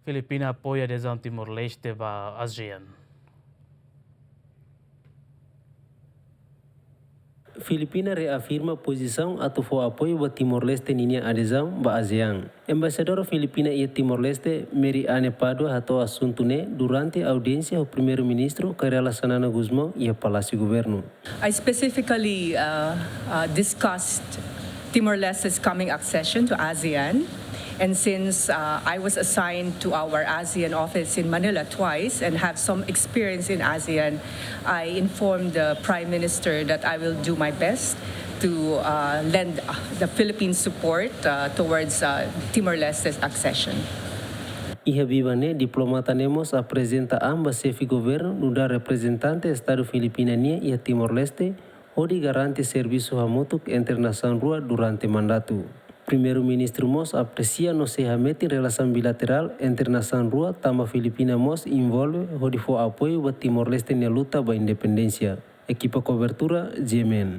Filipina apoia a adesão de Timor-Leste à ASEAN. Filipina reafirma posição atau apoio a Timor-Leste ninia adesão ba ASEAN. Embaixador Filipina e Timor-Leste Mary Anne Padua atau assunto ne durante audiência ao primeiro-ministro Karela Sanana Guzmão e a Palácio Governo. I specifically discussed Timor-Leste's coming accession to ASEAN. And since I was assigned to our ASEAN office in Manila twice and have some experience in ASEAN, I informed the Prime Minister that I will do my best to lend the Philippine support towards Timor-Leste's accession. Iha bibane diplomata nemos apresenta ambas chefe governo no da representante Estado Filipina nia e Timor-Leste onde garante serviço hamutuk internação rua durante mandato. Primeiro-ministro Mos aprecia no sehamete relação bilateral internação rua tama Filipina Mos envolve onde for apoio a Timor-Leste na luta ba independência. Equipa cobertura GMN.